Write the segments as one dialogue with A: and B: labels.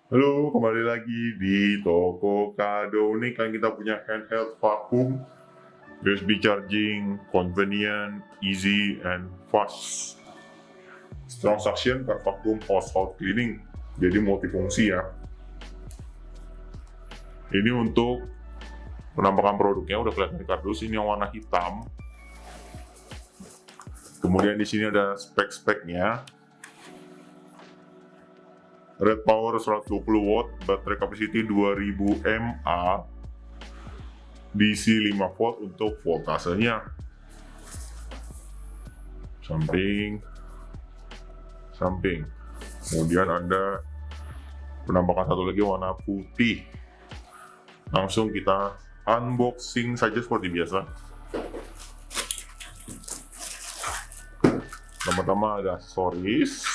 A: Halo, kembali lagi di Tokokadounik. Kan kita punya handheld vacuum, USB charging, convenient, easy, and fast. Strong suction per vacuum household cleaning. Jadi multifungsi ya. Ini untuk penampakan produknya udah kelihatan di kardus. Ini yang warna hitam. Kemudian di sini ada spek-speknya. Red power 120 watt, baterai capacity 2000 mAh, DC 5 volt untuk voltasenya. Samping. Kemudian ada penampakan satu lagi warna putih. Langsung kita unboxing saja seperti biasa. Pertama-tama ada aksesoris.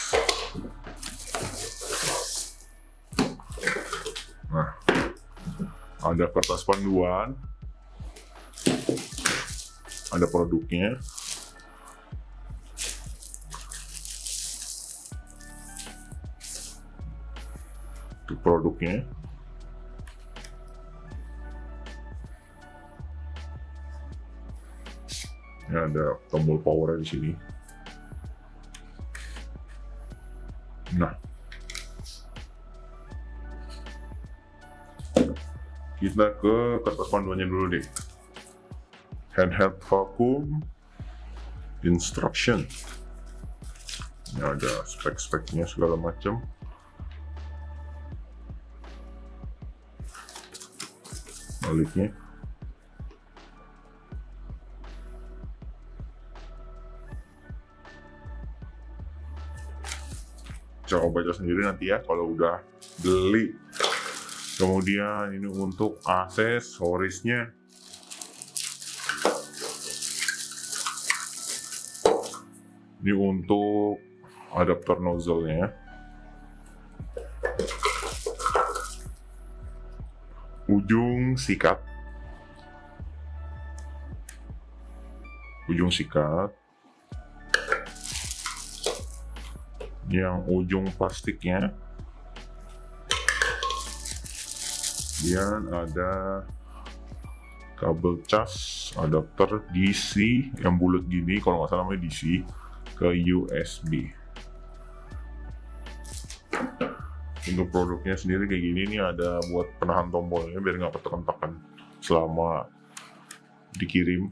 A: Nah, ada kertas panduan, ada produknya, itu produknya, ini ada tombol power di sini. Nah, kita ke kertas panduannya dulu deh. Handheld vacuum instruction. Ini ada spek-speknya segala macam. Baliknya. Coba baca sendiri nanti ya kalau udah beli. Kemudian ini untuk aksesorisnya. Ini untuk adapter nozzle-nya. Ujung sikat. Yang ujung plastiknya. Kemudian ada kabel cas adapter DC yang bulat gini, kalau nggak salah namanya DC, ke USB. Untuk produknya sendiri kayak gini nih, ada buat penahan tombolnya biar nggak ketekan-tekan selama dikirim.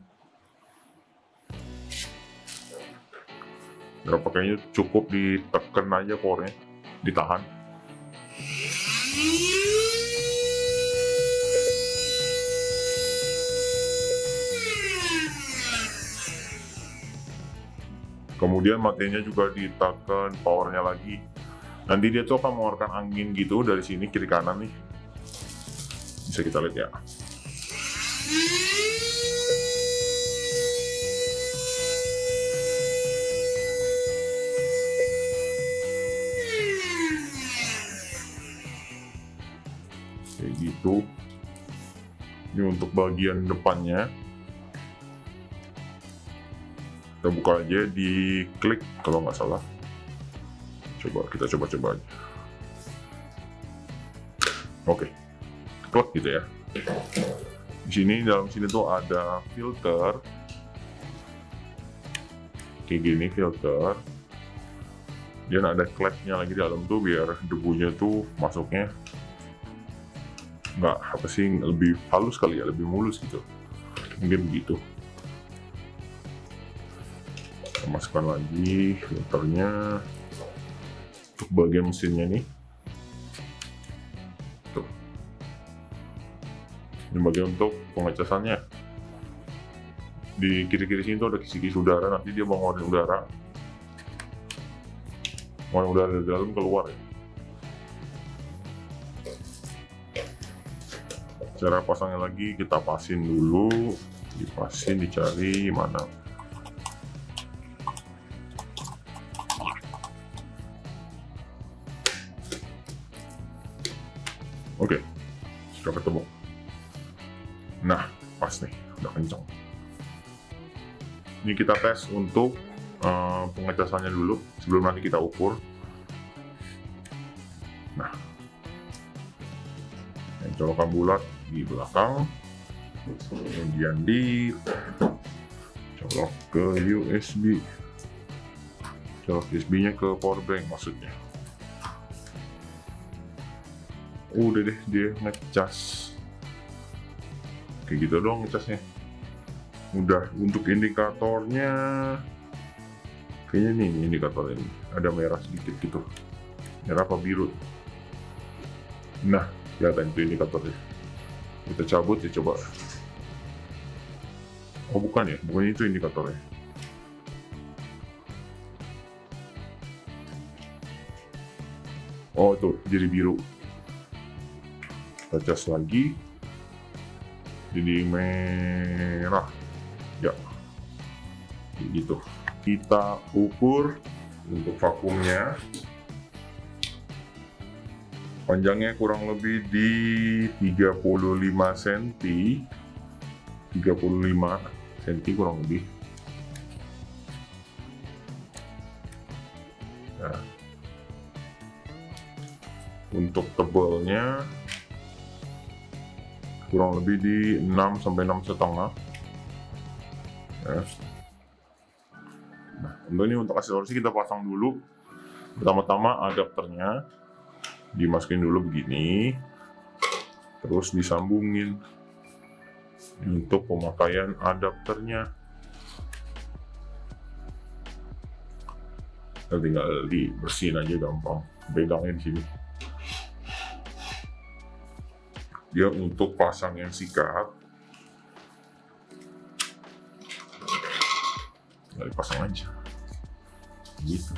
A: Berapa kayaknya cukup ditekan aja core-nya, ditahan. Kemudian materinya juga ditekan powernya lagi. Nanti dia tuh akan mengeluarkan angin gitu dari sini kiri kanan nih. Bisa kita lihat ya. Kayak gitu. Ini untuk bagian depannya. Kita buka aja, diklik kalau nggak salah. Kita coba aja. Oke, klik gitu ya. Di sini, dalam sini tuh ada filter. Kayak gini filter. Dan ada klepnya lagi di dalam tuh biar debunya tuh masuknya lebih halus kali ya, lebih mulus gitu. Mungkin begitu. Kita masukkan lagi filternya untuk bagian mesinnya nih. Tuh. Ini bagian untuk pengecasannya. Di kiri-kiri sini tuh ada kisi-kisi udara, nanti dia mau ngeluarin udara. Ngeluarin udara dari dalam keluar ya. Cara pasangnya lagi, kita pasin dulu. Dipasin, dicari mana. Oke, sudah ketemu. Nah, pas nih, udah kencang. Ini kita tes untuk pengecasannya dulu sebelum nanti kita ukur. Nah, yang colokan bulat di belakang, kemudian di colok ke USB, colok USB nya ke power bank maksudnya. Udah deh, dia ngecas kayak gitu doang ngecasnya. Udah. Untuk indikatornya kayaknya nih indikatornya ini ada merah sedikit gitu, merah apa biru. Nah, kelihatan itu indikatornya. Kita cabut ya coba. Oh bukan ya, bukan itu indikatornya. Oh tuh jadi biru. Kita cas lagi, jadi merah ya, gitu. Kita ukur untuk vakumnya, panjangnya kurang lebih di 35 cm, 35 cm kurang lebih. Nah, untuk tebalnya kurang lebih di 6 sampai 6,5. Ya. Nah, untuk aksesoris kita pasang dulu. Pertama-tama adapternya dimasukin dulu begini, terus disambungin. Untuk pemakaian adapternya, kita tinggal dibersihin aja, gampang. Pegangnya di sini. Dia untuk pasang yang sikat, tinggal dipasang aja gitu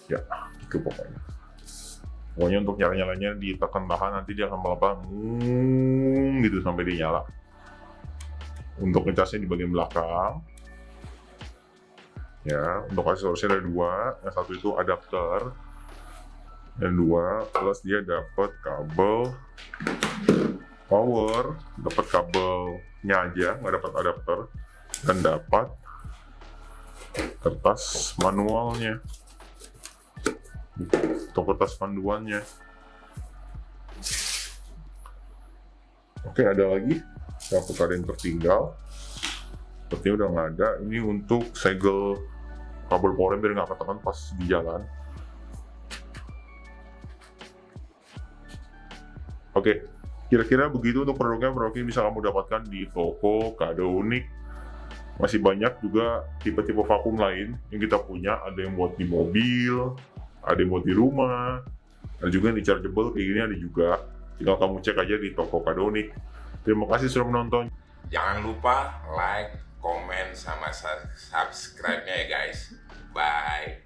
A: ya, itu pokoknya untuk nyala-nyalanya ditekan tahan, nanti dia akan pelan-pelan gitu sampai dia nyala. Untuk ngecasnya di bagian belakang ya, untuk aksesorisnya ada dua, yang satu itu adapter, dan dua plus dia dapat kabel power, dapat kabelnya aja, nggak dapat adapter, dan dapat kertas manualnya, atau kertas panduannya. Oke, ada lagi takut ada yang tertinggal, sepertinya udah nggak ada. Ini untuk segel kabel powernya biar nggak ketekan pas di jalan. Oke, kira-kira begitu untuk produknya. Produknya bisa kamu dapatkan di Tokokadounik. Masih banyak juga tipe-tipe vakum lain yang kita punya. Ada yang buat di mobil, ada yang buat di rumah, ada juga yang rechargeable kayak gini ada juga. Tinggal kamu cek aja di Tokokadounik. Terima kasih sudah menonton.
B: Jangan lupa like, komen, sama subscribe-nya ya guys. Bye.